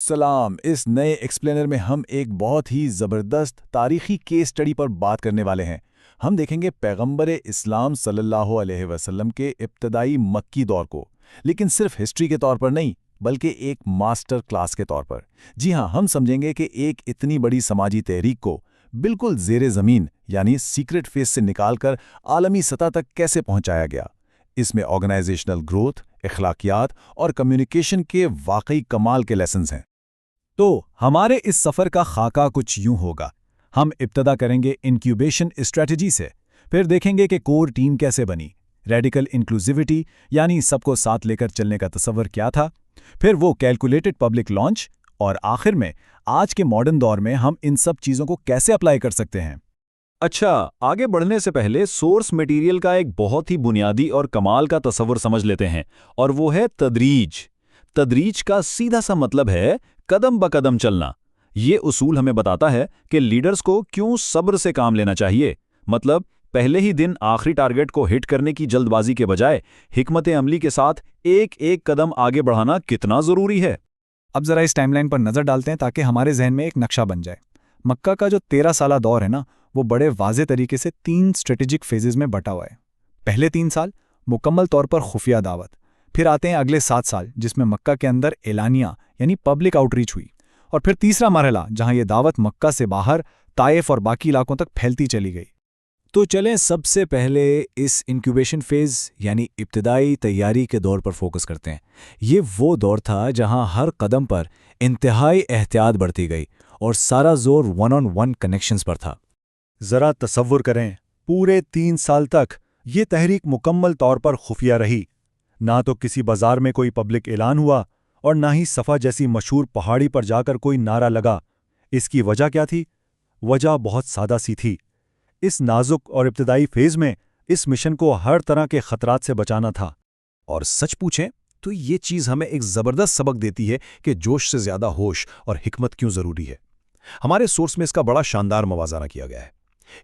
सलाम। इस नए एक्सप्लेनर में हम एक बहुत ही ज़बरदस्त तारीखी केस स्टडी पर बात करने वाले हैं। हम देखेंगे पैगंबर इस्लाम सल्लल्लाहु अलैहि वसल्लम के इब्तदाई मक्की दौर को, लेकिन सिर्फ हिस्ट्री के तौर पर नहीं, बल्कि एक मास्टर क्लास के तौर पर। जी हाँ, हम समझेंगे कि एक इतनी बड़ी समाजी तहरीक को बिल्कुल ज़ेरे ज़मीन यानी सीक्रेट फेस से निकालकर आलमी सतह तक कैसे पहुंचाया गया। इसमें ऑर्गेनाइजेशनल ग्रोथ, इखलाकियात और कम्युनिकेशन के वाकई कमाल के लेसन्स हैं। तो हमारे इस सफ़र का खाका कुछ यूं होगा। हम इब्तदा करेंगे इंक्यूबेशन स्ट्रेटजी से, फिर देखेंगे कि कोर टीम कैसे बनी, रेडिकल इंक्लूसिविटी यानी सबको साथ लेकर चलने का तस्वर क्या था, फिर वो कैलकुलेटेड पब्लिक लॉन्च, और आखिर में आज के मॉडर्न दौर में हम इन सब चीज़ों को कैसे अप्लाई कर सकते हैं। अच्छा, आगे बढ़ने से पहले सोर्स मटेरियल का एक बहुत ही बुनियादी और कमाल का तस्वर समझ लेते हैं, और वो है तदरीज। तदरीज का सीधा सा मतलब है कदम ब कदम चलना। ये उसूल हमें बताता है कि लीडर्स को क्यों सब्र से काम लेना चाहिए। मतलब पहले ही दिन आखिरी टारगेट को हिट करने की जल्दबाजी के बजाय हिकमत अमली के साथ एक एक कदम आगे बढ़ाना कितना जरूरी है। अब जरा इस टाइमलाइन पर नज़र डालते हैं ताकि हमारे जहन में एक नक्शा बन जाए। मक्का का जो 13 साला दौर है ना, वो बड़े वाज़े तरीके से 3 स्ट्रेटेजिक फेजेस में बटा हुआ है। पहले 3 साल मुकम्मल तौर पर खुफिया दावत, फिर आते हैं अगले 7 साल जिसमें मक्का के अंदर एलानिया यानी पब्लिक आउटरीच हुई, और फिर तीसरा मरहला जहां ये दावत मक्का से बाहर ताइफ और बाकी इलाकों तक फैलती चली गई। तो चलें सबसे पहले इस इंक्यूबेशन फेज यानी इब्तदाई तैयारी के दौर पर फोकस करते हैं। ये वो दौर था जहां हर कदम पर इंतहाई एहतियात बढ़ती गई और सारा जोर वन ऑन वन कनेक्शंस पर था। जरा तसव्वुर करें, पूरे 3 साल तक ये तहरीक मुकम्मल तौर पर खुफिया रही। ना तो किसी बाजार में कोई पब्लिक ऐलान हुआ और ना ही सफ़ा जैसी मशहूर पहाड़ी पर जाकर कोई नारा लगा। इसकी वजह क्या थी? वजह बहुत सादा सी थी। इस नाजुक और इब्तदाई फेज में इस मिशन को हर तरह के खतरात से बचाना था। और सच पूछें तो ये चीज़ हमें एक ज़बरदस्त सबक देती है कि जोश से ज़्यादा होश और हिकमत क्यों ज़रूरी है। हमारे सोर्स में इसका बड़ा शानदार मवाज़ाना किया गया है।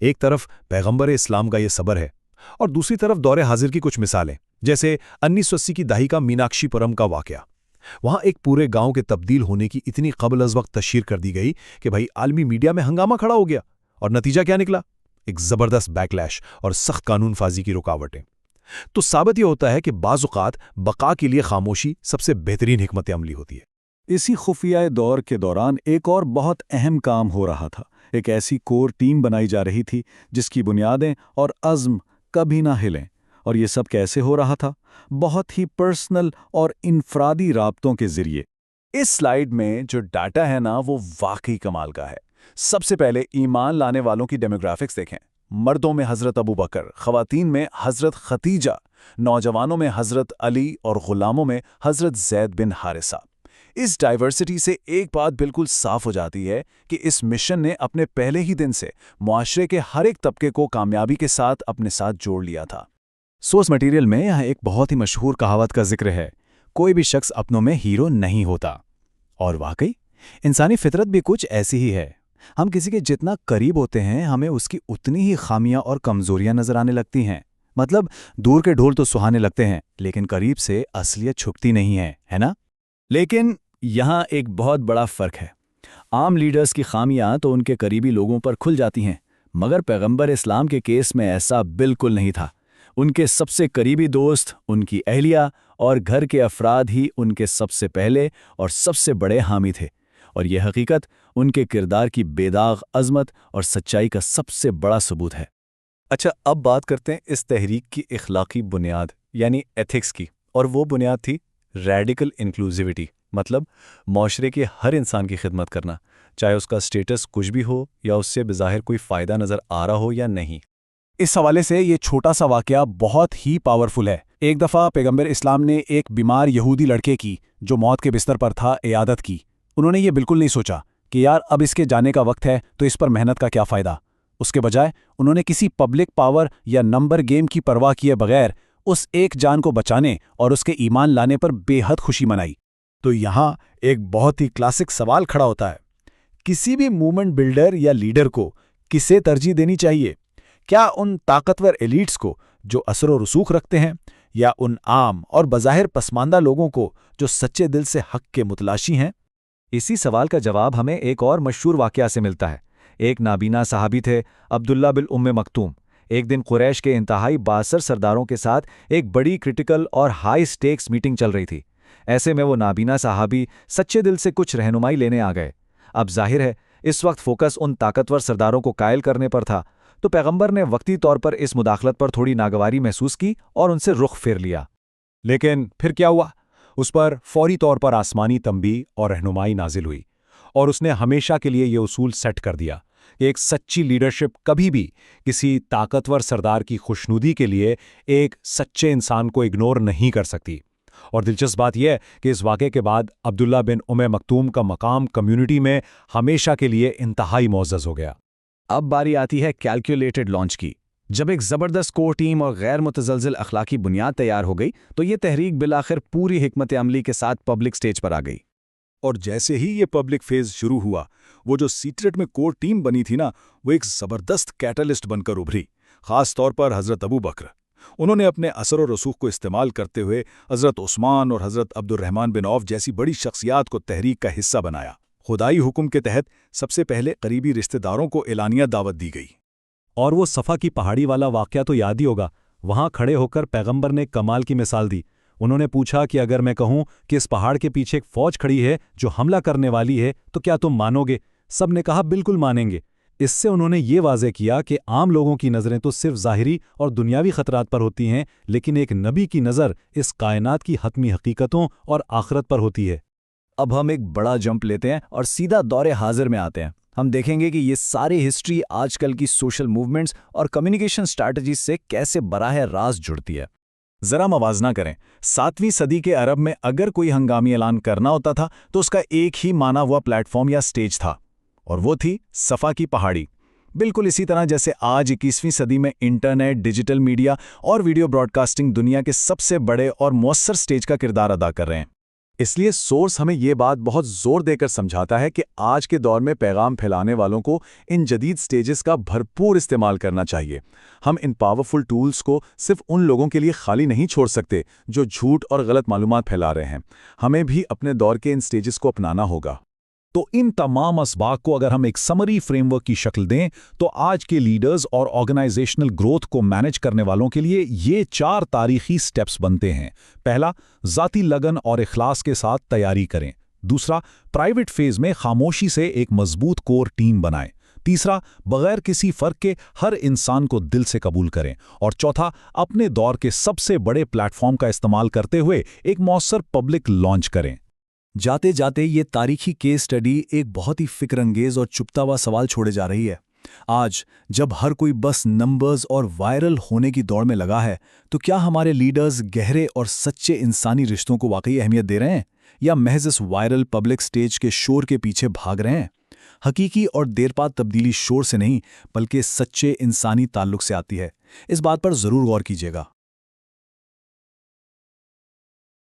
एक तरफ पैगंबर इस्लाम का ये सब्र है और दूसरी तरफ दौरे हाजिर की कुछ मिसालें, जैसे 1980 की दहाई का मीनाक्षीपुरम का वाक़या। वहाँ एक पूरे गांव के तब्दील होने की इतनी क़ब्ल अज़ वक्त तशहीर कर दी गई कि भाई आलमी मीडिया में हंगामा खड़ा हो गया, और नतीजा क्या निकला? एक ज़बरदस्त बैकलैश और सख्त कानून फाजी की रुकावटें। तो साबित यह होता है कि बाज़-औक़ात बका के लिए खामोशी सबसे बेहतरीन हिकमत अमली होती है। इसी खुफिया दौर के दौरान एक और बहुत अहम काम हो रहा था। एक ऐसी कोर टीम बनाई जा रही थी जिसकी बुनियादें और अज़्म कभी ना हिलें। और ये सब कैसे हो रहा था? बहुत ही पर्सनल और इनफरादी राब्तों के ज़रिए। इस स्लाइड में जो डाटा है ना, वो वाकई कमाल का है। सबसे पहले ईमान लाने वालों की डेमोग्राफिक्स देखें। मर्दों में हज़रत अबू बकर, ख़वातीन में हज़रत खतीजा, नौजवानों में हज़रत अली और ग़ुलामों में हज़रत ज़ैद बिन हारिसा। इस डाइवर्सिटी से एक बात बिल्कुल साफ हो जाती है कि इस मिशन ने अपने पहले ही दिन से मुआशरे के हर एक तबके को कामयाबी के साथ अपने साथ जोड़ लिया था। सोर्स मटेरियल में यहाँ एक बहुत ही मशहूर कहावत का जिक्र है, कोई भी शख्स अपनों में हीरो नहीं होता। और वाकई इंसानी फितरत भी कुछ ऐसी ही है। हम किसी के जितना करीब होते हैं, हमें उसकी उतनी ही खामियां और कमजोरियां नजर आने लगती हैं। मतलब दूर के ढोल तो सुहाने लगते हैं, लेकिन करीब से असलियत छुपती नहीं है ना? लेकिन यहाँ एक बहुत बड़ा फ़र्क है। आम लीडर्स की खामियां तो उनके करीबी लोगों पर खुल जाती हैं, मगर पैगंबर इस्लाम के केस में ऐसा बिल्कुल नहीं था। उनके सबसे करीबी दोस्त, उनकी अहलिया और घर के अफराद ही उनके सबसे पहले और सबसे बड़े हामी थे, और यह हकीकत उनके किरदार की बेदाग अज़मत और सच्चाई का सबसे बड़ा सबूत है। अच्छा, अब बात करते हैं इस तहरीक की इखलाकी बुनियाद यानी एथिक्स की, और वो बुनियाद थी रेडिकल इंक्लूसिविटी। मतलब माशरे के हर इंसान की खिदमत करना, चाहे उसका स्टेटस कुछ भी हो या उससे बज़ाहिर कोई फ़ायदा नज़र आ रहा हो या नहीं। इस हवाले से ये छोटा सा वाक़या बहुत ही पावरफुल है। एक दफ़ा पैगंबर इस्लाम ने एक बीमार यहूदी लड़के की, जो मौत के बिस्तर पर था, इयादत की। उन्होंने ये बिल्कुल नहीं सोचा कि यार अब इसके जाने का वक्त है तो इस पर मेहनत का क्या फ़ायदा। उसके बजाय उन्होंने किसी पब्लिक पावर या नंबर गेम की परवाह किए बगैर उस एक जान को बचाने और उसके ईमान लाने पर बेहद खुशी मनाई। तो यहाँ एक बहुत ही क्लासिक सवाल खड़ा होता है, किसी भी मूवमेंट बिल्डर या लीडर को किसे तरजीह देनी चाहिए? क्या उन ताकतवर एलीट्स को जो असर व रसूख रखते हैं, या उन आम और बज़ाहिर पसमानदा लोगों को जो सच्चे दिल से हक के मुतलाशी हैं? اسی سوال کا جواب ہمیں ایک اور مشہور واقعہ سے ملتا ہے۔ ایک نابینا صحابی تھے، عبداللہ بن ام مکتوم۔ ایک دن قریش کے انتہائی بااثر سرداروں کے ساتھ ایک بڑی کرٹیکل اور ہائی سٹیکس میٹنگ چل رہی تھی۔ ایسے میں وہ نابینا صحابی سچے دل سے کچھ رہنمائی لینے آ گئے۔ اب ظاہر ہے اس وقت فوکس ان طاقتور سرداروں کو قائل کرنے پر تھا، تو پیغمبر نے وقتی طور پر اس مداخلت پر تھوڑی ناگواری محسوس کی اور ان سے رخ پھیر لیا۔ لیکن پھر کیا ہوا؟ اس پر فوری طور پر آسمانی تنبیہ اور رہنمائی نازل ہوئی، اور اس نے ہمیشہ کے لیے یہ اصول سیٹ کر دیا کہ ایک سچی لیڈرشپ کبھی بھی کسی طاقتور سردار کی خوشنودی کے لیے ایک سچے انسان کو اگنور نہیں کر سکتی۔ اور دلچسپ بات یہ ہے کہ اس واقعے کے بعد عبداللہ بن ام مکتوم کا مقام کمیونٹی میں ہمیشہ کے لیے انتہائی معزز ہو گیا۔ اب باری آتی ہے کیلکولیٹڈ لانچ کی۔ جب ایک زبردست کور ٹیم اور غیر متزلزل اخلاقی بنیاد تیار ہو گئی تو یہ تحریک بالآخر پوری حکمت عملی کے ساتھ پبلک سٹیج پر آ گئی۔ اور جیسے ہی یہ پبلک فیز شروع ہوا، وہ جو سیکرٹ میں کور ٹیم بنی تھی نا، وہ ایک زبردست کیٹلسٹ بن کر ابھری، خاص طور پر حضرت ابو بکر۔ انہوں نے اپنے اثر و رسوخ کو استعمال کرتے ہوئے حضرت عثمان اور حضرت عبد الرحمن بن عوف جیسی بڑی شخصیات کو تحریک کا حصہ بنایا۔ خدائی حکم کے تحت سب سے پہلے قریبی رشتہ داروں کو اعلانیہ دعوت دی گئی۔ اور وہ صفا کی پہاڑی والا واقعہ تو یاد ہی ہوگا۔ وہاں کھڑے ہو کر پیغمبر نے کمال کی مثال دی۔ انہوں نے پوچھا کہ اگر میں کہوں کہ اس پہاڑ کے پیچھے ایک فوج کھڑی ہے جو حملہ کرنے والی ہے تو کیا تم مانو گے؟ سب نے کہا بالکل مانیں گے۔ اس سے انہوں نے یہ واضح کیا کہ عام لوگوں کی نظریں تو صرف ظاہری اور دنیاوی خطرات پر ہوتی ہیں، لیکن ایک نبی کی نظر اس کائنات کی حتمی حقیقتوں اور آخرت پر ہوتی ہے۔ اب ہم ایک بڑا جمپ لیتے ہیں اور سیدھا دور حاضر میں آتے ہیں۔ ہم دیکھیں گے کہ یہ ساری ہسٹری آج کل کی سوشل موومنٹس اور کمیونیکیشن سٹریٹجیز سے کیسے براہ راست جڑتی ہے۔ ذرا موازنہ کریں، 7ویں صدی کے عرب میں اگر کوئی ہنگامی اعلان کرنا ہوتا تھا تو اس کا ایک ہی مانا ہوا پلیٹ فارم یا سٹیج تھا، اور وہ تھی صفا کی پہاڑی۔ بالکل اسی طرح جیسے آج 21ویں صدی میں انٹرنیٹ، ڈیجیٹل میڈیا اور ویڈیو براڈ کاسٹنگ دنیا کے سب سے بڑے اور مؤثر سٹیج کا کردار ادا کر رہے ہیں۔ اس لیے سورس ہمیں یہ بات بہت زور دے کر سمجھاتا ہے کہ آج کے دور میں پیغام پھیلانے والوں کو ان جدید سٹیجز کا بھرپور استعمال کرنا چاہیے۔ ہم ان پاورفل ٹولز کو صرف ان لوگوں کے لیے خالی نہیں چھوڑ سکتے جو جھوٹ اور غلط معلومات پھیلا رہے ہیں، ہمیں بھی اپنے دور کے ان سٹیجز کو اپنانا ہوگا۔ تو ان تمام اسباق کو اگر ہم ایک سمری فریم ورک کی شکل دیں تو آج کے لیڈرز اور آرگنائزیشنل گروتھ کو مینج کرنے والوں کے لیے یہ 4 تاریخی سٹیپس بنتے ہیں۔ پہلا، ذاتی لگن اور اخلاص کے ساتھ تیاری کریں۔ دوسرا، پرائیویٹ فیز میں خاموشی سے ایک مضبوط کور ٹیم بنائیں۔ تیسرا، بغیر کسی فرق کے ہر انسان کو دل سے قبول کریں۔ اور چوتھا، اپنے دور کے سب سے بڑے پلیٹ فارم کا استعمال کرتے ہوئے ایک مؤثر پبلک لانچ کریں۔ جاتے جاتے یہ تاریخی کیس سٹڈی ایک بہت ہی فکر انگیز اور چپتا ہوا سوال چھوڑے جا رہی ہے۔ آج جب ہر کوئی بس نمبرز اور وائرل ہونے کی دوڑ میں لگا ہے، تو کیا ہمارے لیڈرز گہرے اور سچے انسانی رشتوں کو واقعی اہمیت دے رہے ہیں، یا محض اس وائرل پبلک سٹیج کے شور کے پیچھے بھاگ رہے ہیں؟ حقیقی اور دیرپا تبدیلی شور سے نہیں بلکہ سچے انسانی تعلق سے آتی ہے۔ اس بات پر ضرور غور کیجیے گا۔